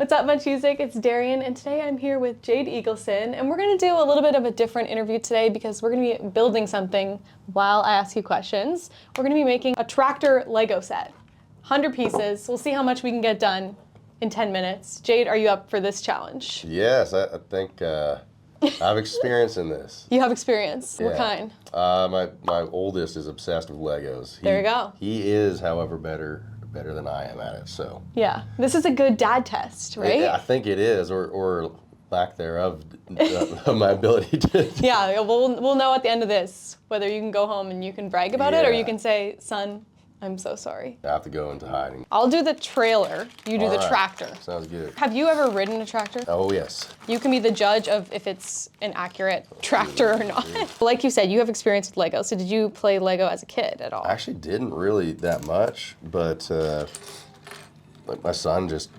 What's up, MuchMusic? It's Darian, and today I'm here with Jade Eagleson, and we're going to do a little bit of a different interview today because we're going to be building something while I ask you questions. We're going to be making a tractor Lego set, 100 pieces. We'll see how much we can get done in 10 minutes. Jade, are you up for this challenge? Yes, I think I have experience in this. You have experience? Yeah. What kind? My oldest is obsessed with Legos. There you go. He is, however, better than I am at it, so. Yeah, this is a good dad test, right? I think it is, or lack thereof of my ability to. Yeah, we'll know at the end of this whether you can go home and you can brag about it, or you can say, son, I'm so sorry. I have to go into hiding. I'll do the trailer, you do the tractor. Sounds good. Have you ever ridden a tractor? Oh, yes. You can be the judge of if it's an accurate tractor or not. Like you said, you have experience with Lego, so did you play Lego as a kid at all? I actually didn't really that much, but my son just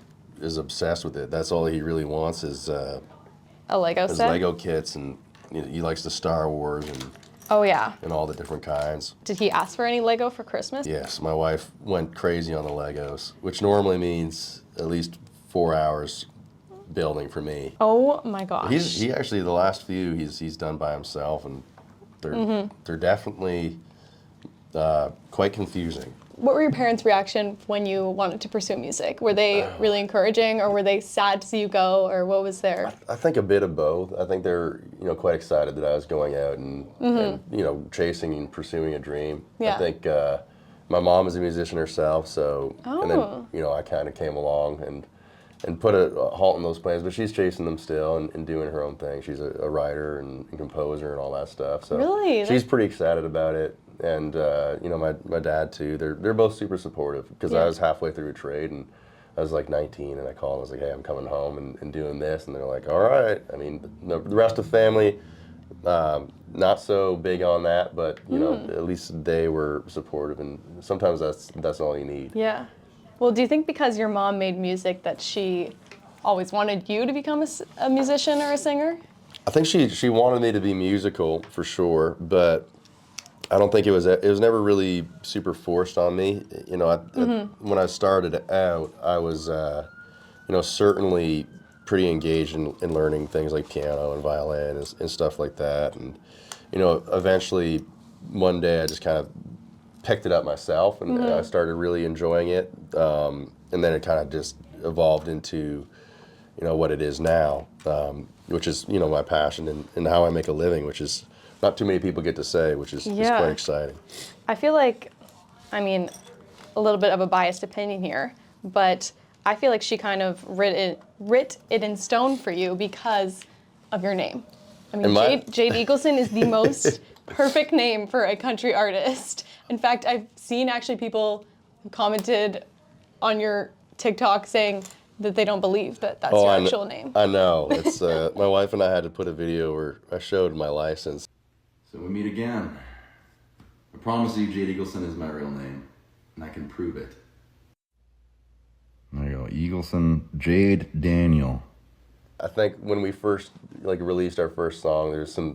is obsessed with it. That's all he really wants is a Lego set? Lego kits, and he likes the Star Wars and oh, yeah. And all the different kinds. Did he ask for any Lego for Christmas? Yes, my wife went crazy on the Legos, which normally means at least 4 hours building for me. Oh my gosh. He actually, the last few he's done by himself, and they're definitely quite confusing. What were your parents' reaction when you wanted to pursue music? Were they really encouraging, or were they sad to see you go, or what was their? I think a bit of both. I think they're quite excited that I was going out and chasing and pursuing a dream. Yeah. I think my mom is a musician herself, so and then I kind of came along and put a halt in those plans, but she's chasing them still and doing her own thing. She's a writer and composer and all that stuff. So really? She's pretty excited about it. And my dad too. They're both super supportive because I was halfway through a trade and I was like 19 and I called and I was like, hey, I'm coming home and doing this, and they're like, all right. I mean, the rest of the family, not so big on that, but at least they were supportive, and sometimes that's all you need. Yeah. Well, do you think because your mom made music that she always wanted you to become a musician or a singer? I think she wanted me to be musical for sure, but I don't think it was never really super forced on me. When I started out, I was, certainly pretty engaged in learning things like piano and violin and stuff like that. And, eventually one day I just kind of picked it up myself and I started really enjoying it. And then it kind of just evolved into, what it is now, which is, my passion and how I make a living, which is not too many people get to say, which is quite exciting. I feel like, a little bit of a biased opinion here, but I feel like she kind of writ it in stone for you because of your name. Jade Eagleson is the most perfect name for a country artist. In fact, I've seen actually people who commented on your TikTok saying that they don't believe that that's your actual name. I know. It's my wife and I had to put a video where I showed my license. So we meet again. I promise you Jade Eagleson is my real name, and I can prove it. There you go, Eagleson, Jade Daniel. I think when we first released our first song, there's some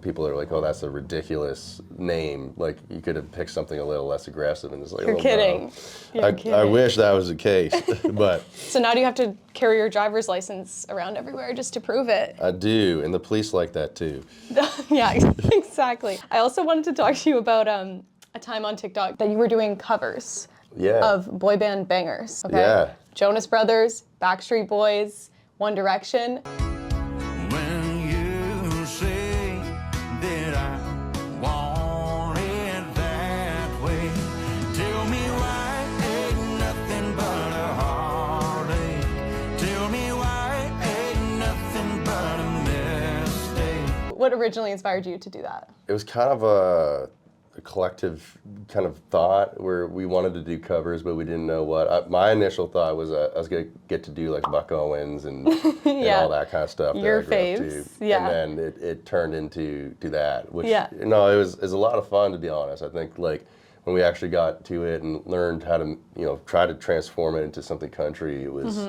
people that are like, oh, that's a ridiculous name. Like you could have picked something a little less aggressive, and it's like, you're kidding. No. You're kidding. I wish that was the case, but. So now do you have to carry your driver's license around everywhere just to prove it? I do, and the police like that too. Yeah, exactly. I also wanted to talk to you about a time on TikTok that you were doing covers of boy band bangers. Okay? Yeah. Jonas Brothers, Backstreet Boys, One Direction. When you say that I want it that way, tell me why ain't nothing but a heartache. Tell me why ain't nothing but a mistake. What originally inspired you to do that? It was kind of a collective kind of thought where we wanted to do covers, but we didn't know what. My initial thought was I was going to get to do like Buck Owens and all that kind of stuff. Your faves, And then it turned into that, which it was a lot of fun, to be honest. I think like when we actually got to it and learned how to try to transform it into something country, it was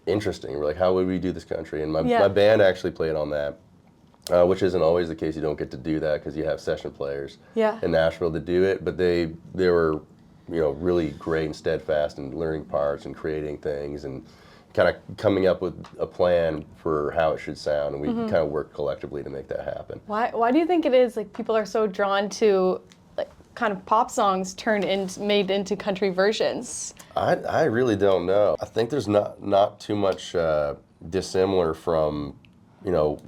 interesting. We're like, how would we do this country? And my band actually played on that. Which isn't always the case. You don't get to do that because you have session players in Nashville to do it. But they were really great and steadfast in learning parts and creating things and kind of coming up with a plan for how it should sound, and we kind of work collectively to make that happen. Why do you think it is like people are so drawn to like kind of pop songs made into country versions? I really don't know. I think there's not too much dissimilar from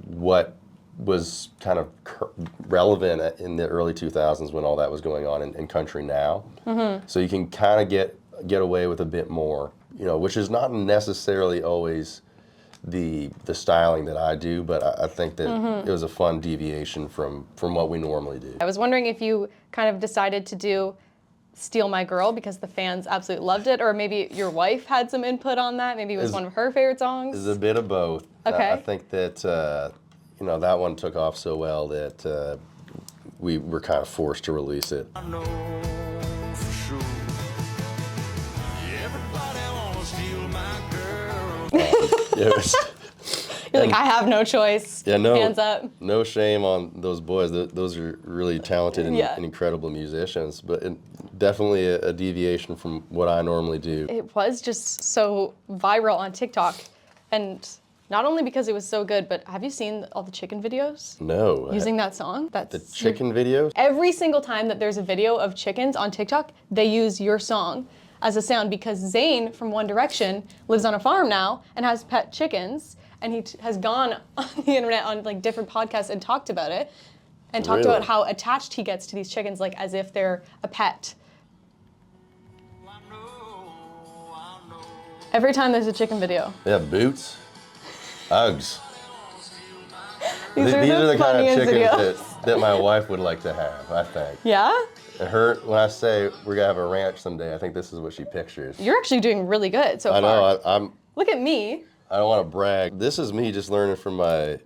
what was kind of relevant in the early 2000s when all that was going on in country now. So you can kind of get away with a bit more, which is not necessarily always the styling that I do, but I think that it was a fun deviation from what we normally do. I was wondering if you kind of decided to do Steal My Girl because the fans absolutely loved it, or maybe your wife had some input on that, maybe it was one of her favorite songs? It's a bit of both. Okay. I think that that one took off so well that we were kind of forced to release it. I know for sure. Everybody wanna steal my girl. It was, You're like, I have no choice. yeah, no, Hands up. no shame on those boys. Those are really talented and incredible musicians, but definitely a deviation from what I normally do. It was just so viral on TikTok, and not only because it was so good, but have you seen all the chicken videos? No. Using that song? The chicken videos? Every single time that there's a video of chickens on TikTok, they use your song as a sound because Zayn from One Direction lives on a farm now and has pet chickens, and he has gone on the internet on like different podcasts and talked about it, and talked about how attached he gets to these chickens, like as if they're a pet. Every time there's a chicken video. Yeah, boots, Uggs. These are the kind of funniest chickens videos. that my wife would like to have, I think. Yeah? And when I say we're gonna have a ranch someday, I think this is what she pictures. You're actually doing really good so far. I know. Look at me. I don't want to brag. This is me just learning from my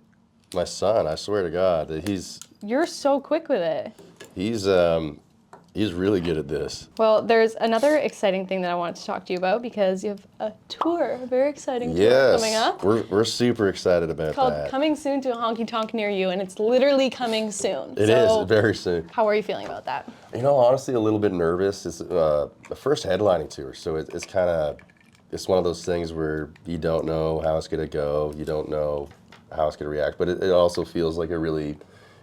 son. I swear to God that You're so quick with it. he's really good at this. Well, there's another exciting thing that I wanted to talk to you about because you have a tour, a very exciting tour coming up. We're super excited about Called that. Coming Soon to a Honky Tonk Near You, and it's literally coming soon. It is very soon. How are you feeling about that? Honestly, a little bit nervous. It's the first headlining tour, so it's one of those things where you don't know how it's gonna go, you don't know how it's gonna react, but it also feels like a really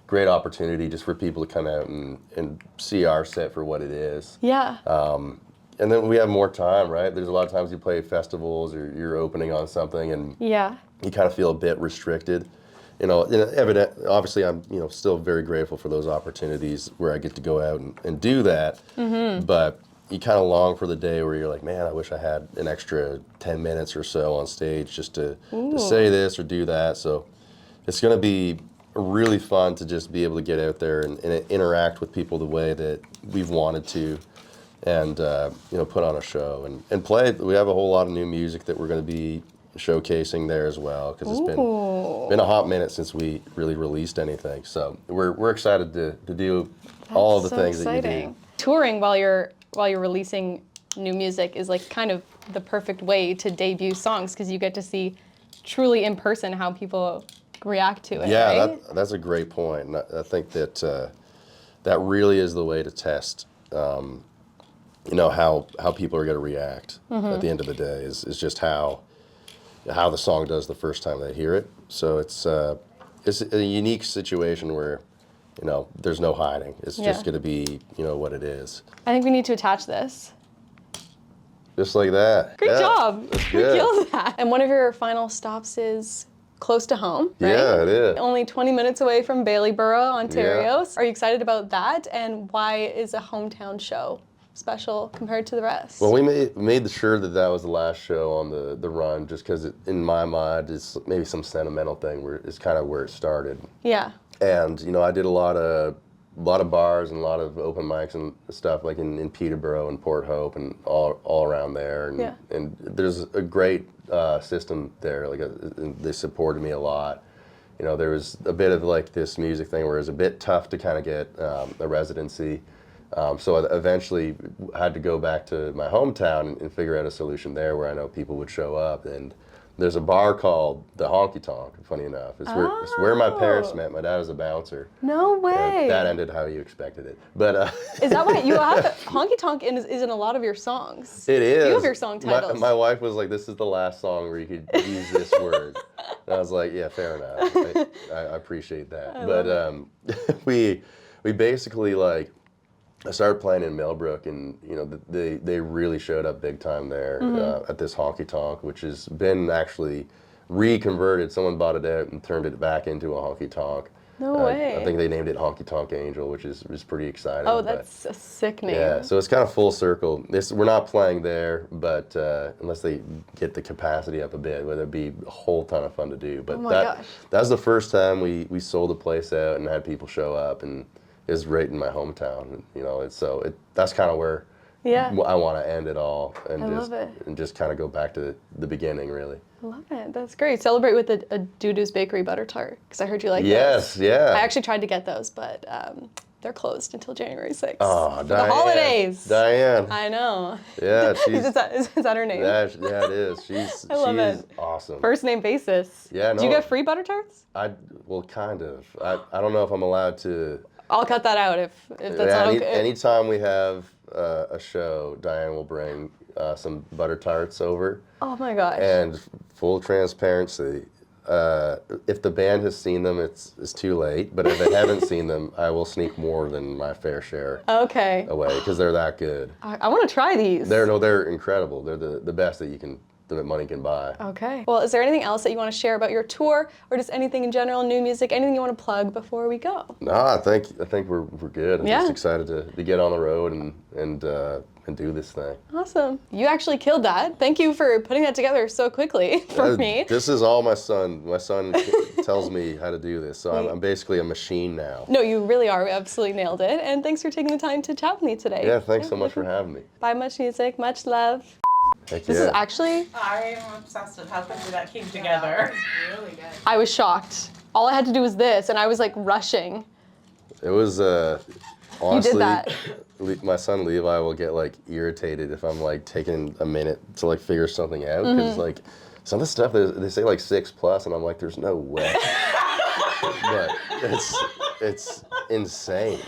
great opportunity just for people to come out and see our set for what it is. Yeah. And then we have more time, right? There's a lot of times you play festivals or you're opening on something and Yeah. you kind of feel a bit restricted. Obviously I'm still very grateful for those opportunities where I get to go out and do that. But you kind of long for the day where you're like, man, I wish I had an extra 10 minutes or so on stage just to say this or do that. So it's going to be really fun to just be able to get out there and interact with people the way that we've wanted to, and put on a show and play. We have a whole lot of new music that we're going to be showcasing there as well, because it's been a hot minute since we really released anything. So we're excited to do all of the things that you do. Touring while you're releasing new music is like kind of the perfect way to debut songs because you get to see truly in person how people react to it. Yeah, right? that's a great point. And I think that that really is the way to test, how people are going to react at the end of the day is just how the song does the first time they hear it. So it's a unique situation where there's no hiding. It's just going to be what it is. I think we need to attach this. Just like that. Great job. That's We good. killed that. And one of your final stops is close to home, right? Yeah, it is. Only 20 minutes away from Baileyborough, Ontario. Yeah. Are you excited about that? And why is a hometown show special compared to the rest? Well, we made sure that was the last show on the run, just because in my mind it's maybe some sentimental thing where it's kind of where it started. Yeah. And I did a lot of bars and a lot of open mics and stuff like in Peterborough and Port Hope and all around there. And, and there's a great system there. They supported me a lot. There was a bit of like this music thing where it was a bit tough to kind of get a residency. So I eventually had to go back to my hometown and figure out a solution there where I know people would show up. And there's a bar called the Honky Tonk. Funny enough, it's where my parents met. My dad was a bouncer. No way. That ended how you expected it. But Is that why you have Honky Tonk is in a lot of your songs? it is. You have your song titles. My wife was like, "This is the last song where you could use this word." And I was like, "Yeah, fair enough. I appreciate that." But we basically like. I started playing in Millbrook, and you know they really showed up big time there at this Honky Tonk, which has been actually reconverted. Someone bought it out and turned it back into a Honky Tonk. No way. I think they named it Honky Tonk Angel, which is pretty exciting. Oh, that's a sick name. Yeah, so it's kind of full circle. We're not playing there, but unless they get the capacity up a bit, whether it be a whole ton of fun to do. But that was the first time we sold the place out and had people show up, and it was right in my hometown. You know, that's kind of where I want to end it all, and just kind of go back to the beginning, really. I love it. That's great. Celebrate with a Dudu's Bakery butter tart, because I heard you like those. Yes, yeah. I actually tried to get those, but they're closed until January 6th. Oh, for the holidays. Diane. I know. Yeah, is that her name? Yeah, it is. She's awesome. First name basis. Yeah, no. Do you get free butter tarts? Well, kind of. I don't know if I'm allowed to. I'll cut that out if that's not okay. Anytime we have a show, Diane will bring some butter tarts over. Oh my gosh. And full transparency, if the band has seen them, it's too late. But if they haven't seen them, I will sneak more than my fair share away, because they're that good. I want to try these. They're incredible. They're the best that money can buy. Okay. Well, is there anything else that you want to share about your tour, or just anything in general, new music, anything you want to plug before we go? No, I think we're good. I'm just excited to get on the road and do this thing. Awesome. You actually killed that. Thank you for putting that together so quickly for me. This is all my son. My son tells me how to do this, so I'm basically a machine now. No, you really are. We absolutely nailed it. And thanks for taking the time to chat with me today. Yeah, thanks so much for having me. Bye, MuchMusic. Much love. Heck This is actually... I am obsessed with how quickly that came together. Really good. I was shocked. All I had to do was this, and I was like rushing. It was, honestly, you did that. My son Levi will get like irritated if I'm like taking a minute to like figure something out, because like some of the stuff they say like 6+, and I'm like, there's no way. But it's insane.